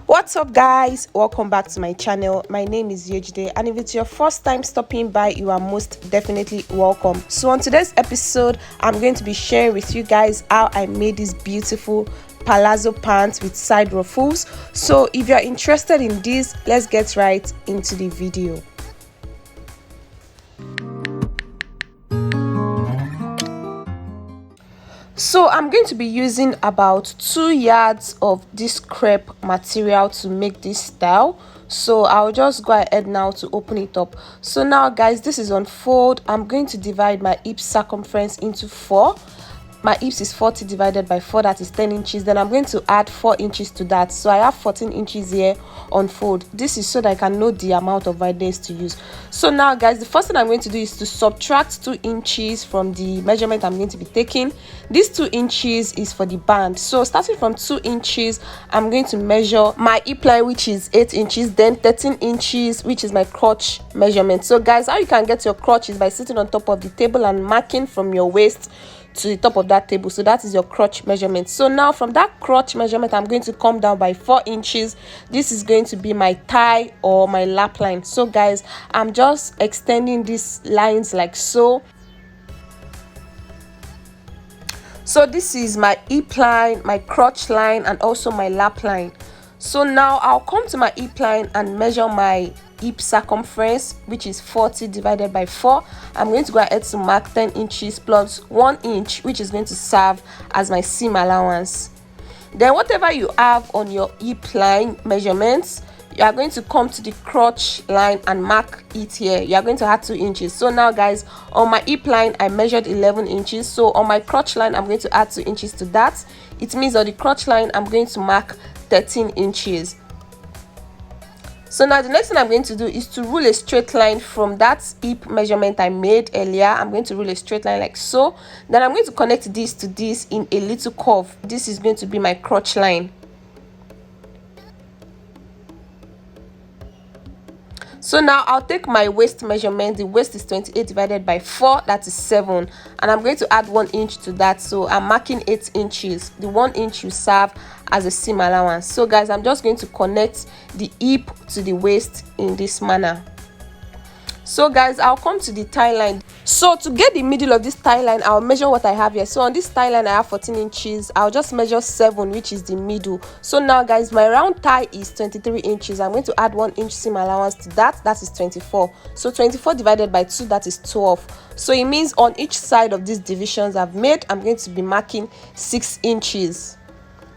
What's up, guys? Welcome back to my channel. My name is Yejide, and if it's your first time stopping by, you are most definitely welcome. So on today's episode, I'm going to be sharing with you guys how I made this beautiful palazzo pants with side ruffles. So if you're interested in this, let's get right into the video. So I'm going to be using about 2 yards of this crepe material to make this style. So I'll just go ahead now to open it up. So now, guys, this is on fold. I'm going to divide my hip circumference into 4. My hips is 40 divided by 4, that is 10 inches. Then I'm going to add 4 inches to that. So I have 14 inches here on fold. This is so that I can know the amount of wideness to use. So now, guys, the first thing I'm going to do is to subtract 2 inches from the measurement I'm going to be taking. This 2 inches is for the band. So starting from 2 inches, I'm going to measure my hip line, which is 8 inches, then 13 inches, which is my crotch measurement. So guys, how you can get your crotch is by sitting on top of the table and marking from your waist to the top of that table. So that is your crotch measurement. So now from that crotch measurement, I'm going to come down by 4 inches. This is going to be my thigh or my lap line. So guys, I'm just extending these lines like so. So this is my hip line, my crotch line, and also my lap line. So now I'll come to my hip line and measure my hip circumference, which is 40 divided by 4. I'm going to go ahead to mark 10 inches plus 1 inch, which is going to serve as my seam allowance. Then whatever you have on your hip line measurements, you are going to come to the crotch line and mark it here. You are going to add 2 inches. So now, guys, on my hip line I measured 11 inches. So on my crotch line I'm going to add 2 inches to that. It means on the crotch line I'm going to mark 13 inches. So now the next thing I'm going to do is to rule a straight line from that hip measurement I made earlier. I'm going to rule a straight line like so. Then I'm going to connect this to this in a little curve. This is going to be my crotch line. So now I'll take my waist measurement. The waist is 28 divided by 4, that is 7, and I'm going to add 1 inch to that. So I'm marking 8 inches. The 1 inch will serve as a seam allowance. So guys, I'm just going to connect the hip to the waist in this manner. So guys, I'll come to the thigh line. So to get the middle of this thigh line, I'll measure what I have here. So on this thigh line I have 14 inches. I'll just measure 7, which is the middle. So now, guys, my round thigh is 23 inches. I'm going to add 1 inch seam allowance to that. That is 24. So 24 divided by 2, that is 12. So it means on each side of these divisions I've made, I'm going to be marking 6 inches.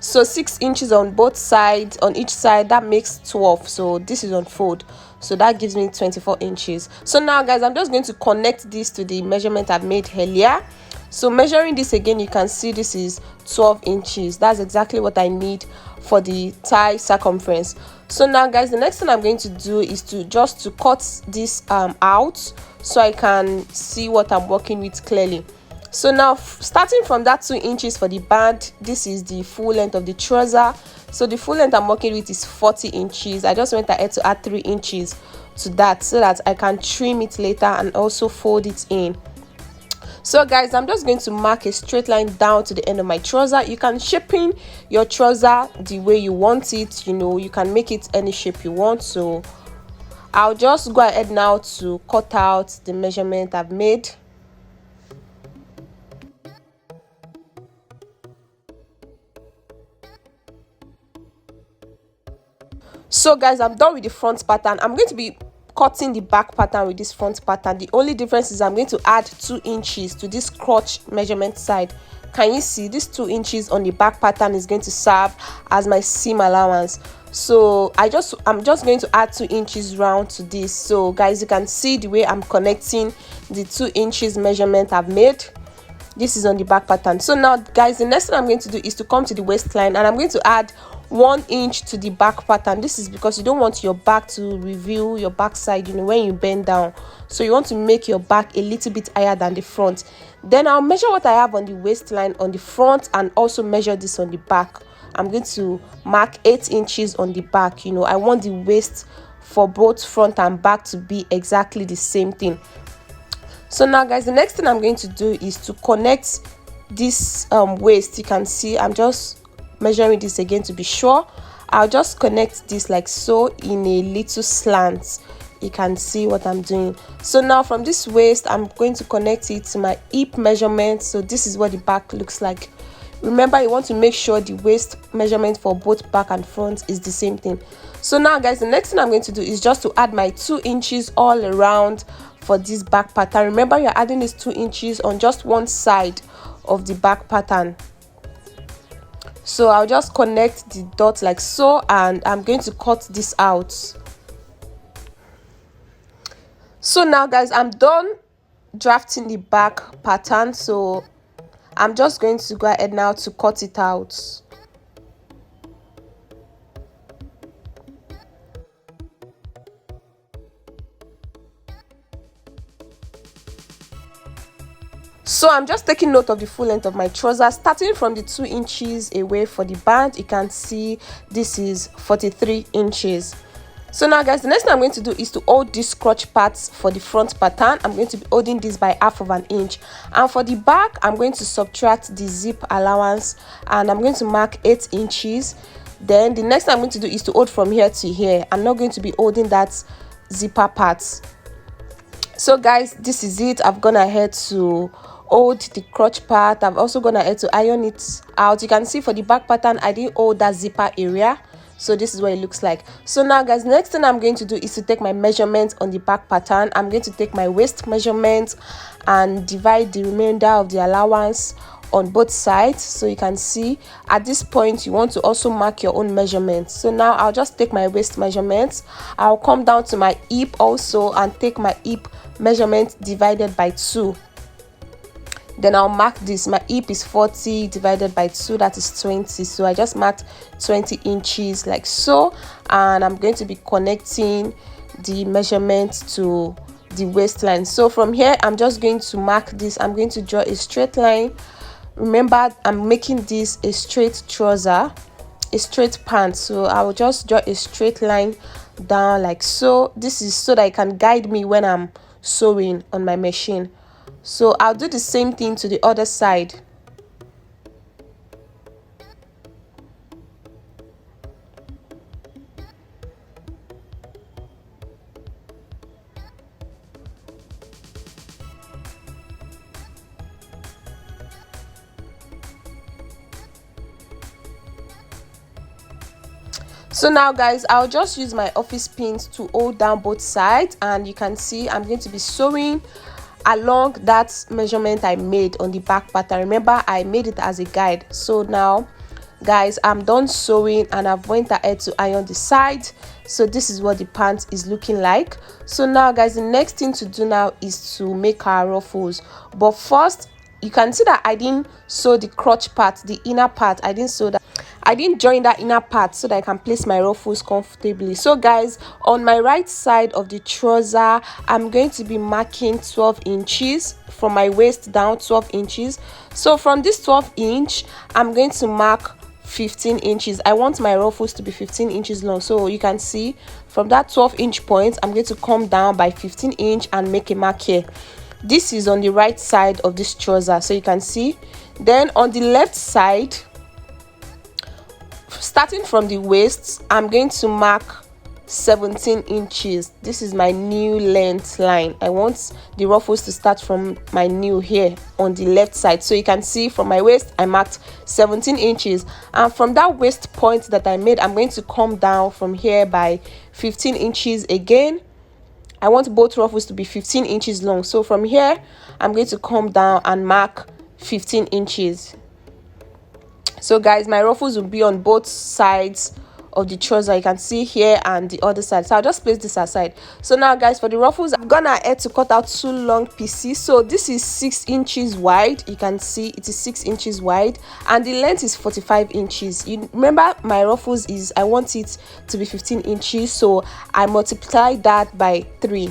So 6 inches on both sides, on each side, that makes 12. So this is on fold, so that gives me 24 inches. So now, guys, I'm just going to connect this to the measurement I've made earlier. So measuring this again, you can see this is 12 inches. That's exactly what I need for the thigh circumference. So now, guys, the next thing I'm going to do is to cut this out so I can see what I'm working with clearly. So now, starting from that 2 inches for the band, this is the full length of the trouser. So the full length I'm working with is 40 inches. I just went ahead to add 3 inches to that so that I can trim it later and also fold it in. So guys, I'm just going to mark a straight line down to the end of my trouser. You can shape in your trouser the way you want it. You know, you can make it any shape you want. So I'll just go ahead now to cut out the measurement I've made. So guys, I'm done with the front pattern. I'm going to be cutting the back pattern with this front pattern. The only difference is I'm going to add 2 inches to this crotch measurement side. Can you see this 2 inches on the back pattern is going to serve as my seam allowance? So I'm just going to add 2 inches round to this. So guys, you can see the way I'm connecting the 2 inches measurement I've made. This is on the back pattern. So now, guys, the next thing I'm going to do is to come to the waistline, and I'm going to add 1 inch to the back pattern. This is because you don't want your back to reveal your back side, you know, when you bend down. So you want to make your back a little bit higher than the front. Then I'll measure what I have on the waistline on the front and also measure this on the back. I'm going to mark 8 inches on the back. You know, I want the waist for both front and back to be exactly the same thing. So now, guys, the next thing I'm going to do is to connect this waist. You can see I'm just measuring this again to be sure. I'll just connect this like so in a little slant. You can see what I'm doing. So now from this waist, I'm going to connect it to my hip measurement. So this is what the back looks like. Remember, you want to make sure the waist measurement for both back and front is the same thing. So now guys, the next thing I'm going to do is just to add my 2 inches all around for this back pattern. Remember, you're adding these 2 inches on just one side of the back pattern. So I'll just connect the dot like so, and I'm going to cut this out. So now guys, I'm done drafting the back pattern, so I'm just going to go ahead now to cut it out. So I'm just taking note of the full length of my trouser, starting from the 2 inches away for the band. You can see this is 43 inches. So now guys, the next thing I'm going to do is to hold these crotch parts for the front pattern. I'm going to be holding this by 1/2 inch, and for the back I'm going to subtract the zip allowance, and I'm going to mark 8 inches. Then the next thing I'm going to do is to hold from here to here. I'm not going to be holding that zipper part. So guys, this is it. I've gone ahead to hold the crotch part. I've also gone ahead to iron it out. You can see for the back pattern I didn't hold that zipper area, so this is what it looks like. So now guys, the next thing I'm going to do is to take my measurement on the back pattern. I'm going to take my waist measurement and divide the remainder of the allowance on both sides. So you can see at this point you want to also mark your own measurement. So now I'll just take my waist measurement. I'll come down to my hip also and take my hip measurement divided by 2. Then I'll mark this. My hip is 40 divided by 2, that is 20. So I just marked 20 inches like so, and I'm going to be connecting the measurement to the waistline. So from here I'm just going to mark this. I'm going to draw a straight line. Remember, I'm making this a straight trouser, a straight pant, so I will just draw a straight line down like so. This is so that it can guide me when I'm sewing on my machine. So I'll do the same thing to the other side. So now guys, I'll just use my office pins to hold down both sides, and you can see I'm going to be sewing along that measurement I made on the back pattern. Remember, I made it as a guide. So now guys, I'm done sewing and I've went ahead to iron the side. So this is what the pant is looking like. So now guys, the next thing to do now is to make our ruffles. But first, you can see that I didn't sew the crotch part, the inner part. I didn't sew that. I didn't join that inner part so that I can place my ruffles comfortably. So guys, on my right side of the trouser, I'm going to be marking 12 inches from my waist down, 12 inches. So from this 12 inch, I'm going to mark 15 inches. I want my ruffles to be 15 inches long. So you can see from that 12 inch point, I'm going to come down by 15 inch and make a mark here. This is on the right side of this trouser, so you can see. Then on the left side, starting from the waist, I'm going to mark 17 inches. This is my new length line. I want the ruffles to start from my new here on the left side. So you can see from my waist, I marked 17 inches. And from that waist point that I made, I'm going to come down from here by 15 inches again. I want both ruffles to be 15 inches long. So from here, I'm going to come down and mark 15 inches. So guys, my ruffles will be on both sides of the trouser. You can see here and the other side. So I'll just place this aside. So now guys, for the ruffles, I've gone ahead to cut out 2 long pieces. So this is 6 inches wide. You can see it is 6 inches wide, and the length is 45 inches. You remember, my ruffles is, I want it to be 15 inches, so I multiplied that by 3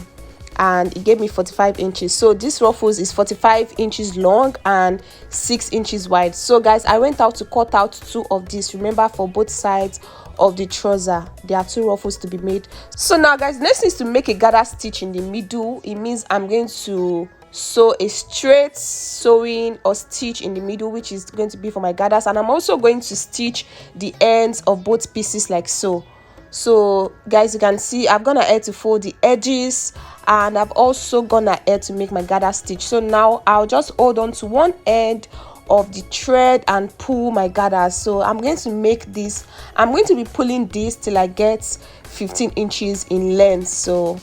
and it gave me 45 inches. So this ruffles is 45 inches long and 6 inches wide. So guys, I went out to cut out 2 of these. Remember, for both sides of the trouser, there are 2 ruffles to be made. So now guys, next is to make a gather stitch in the middle. It means I'm going to sew a straight sewing or stitch in the middle, which is going to be for my gathers, and I'm also going to stitch the ends of both pieces like so. So guys, you can see I've gone ahead to fold the edges, and I've also gone ahead to make my gather stitch. So now I'll just hold on to one end of the thread and pull my gathers. So I'm going to make this, I'm going to be pulling this till I get 15 inches in length. So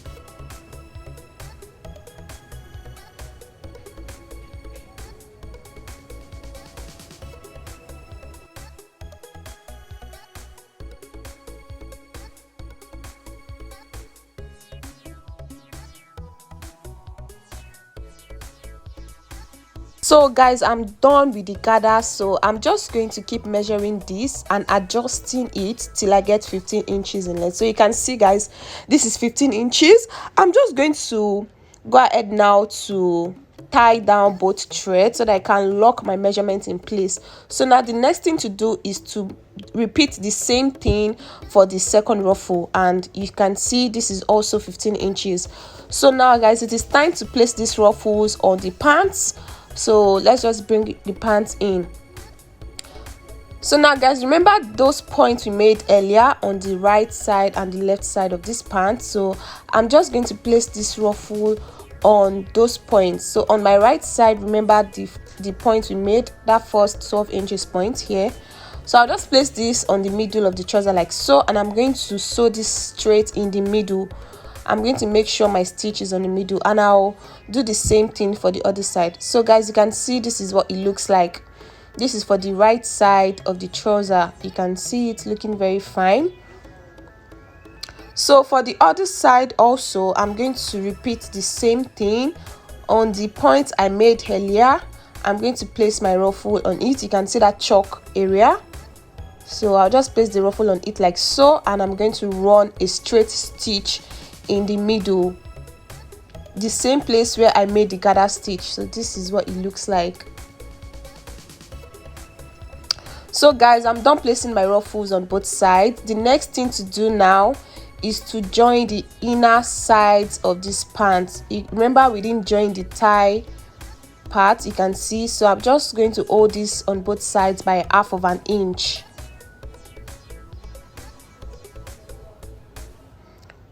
guys, I'm done with the gather. So I'm just going to keep measuring this and adjusting it till I get 15 inches in length. So you can see guys, this is 15 inches. I'm just going to go ahead now to tie down both threads so that I can lock my measurement in place. So now the next thing to do is to repeat the same thing for the second ruffle, and you can see this is also 15 inches. So now guys, it is time to place these ruffles on the pants. So let's just bring the pants in. So now guys, remember those points we made earlier on the right side and the left side of this pant. So I'm just going to place this ruffle on those points. So on my right side, remember the point we made, that first 12 inches point here. So I'll just place this on the middle of the trouser like so, and I'm going to sew this straight in the middle. I'm going to make sure my stitch is on the middle, and I'll do the same thing for the other side. So guys, you can see this is what it looks like. This is for the right side of the trouser. You can see it's looking very fine. So for the other side also, I'm going to repeat the same thing. On the point I made earlier, I'm going to place my ruffle on it. You can see that chalk area. So I'll just place the ruffle on it like so, and I'm going to run a straight stitch in the middle, the same place where I made the gather stitch. So this is what it looks like. So guys, I'm done placing my ruffles on both sides. The next thing to do now is to join the inner sides of this pants. Remember, we didn't join the tie part, you can see. So I'm just going to hold this on both sides by 1/2 inch.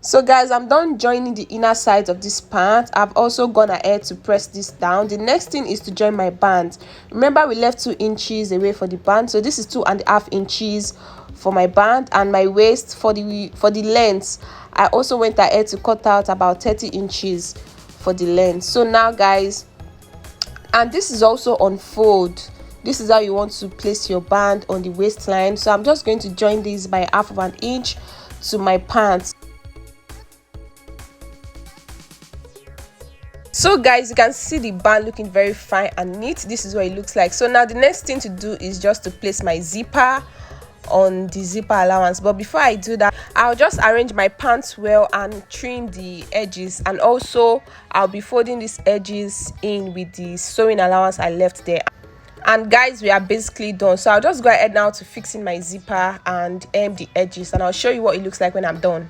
So guys, I'm done joining the inner sides of this pant. I've also gone ahead to press this down. The next thing is to join my band. Remember, we left 2 inches away for the band, so this is 2.5 inches for my band. And my waist, for the length, I also went ahead to cut out about 30 inches for the length. So now guys, and this is also on fold. This is how you want to place your band on the waistline. So I'm just going to join this by 1/2 inch to my pants. So guys, you can see the band looking very fine and neat. This is what it looks like. So now the next thing to do is just to place my zipper on the zipper allowance. But before I do that, I'll just arrange my pants well and trim the edges, and also I'll be folding these edges in with the sewing allowance I left there. And guys, we are basically done. So I'll just go ahead now to fixing my zipper and hem the edges, and I'll show you what it looks like when I'm done.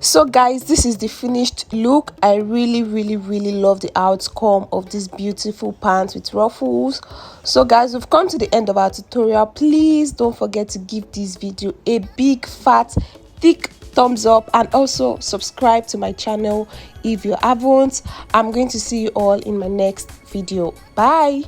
So guys, this is the finished look. I really love the outcome of this beautiful pants with ruffles. So guys, we've come to the end of our tutorial. Please don't forget to give this video a big fat thick thumbs up, and also subscribe to my channel if you haven't. I'm going to see you all in my next video. Bye.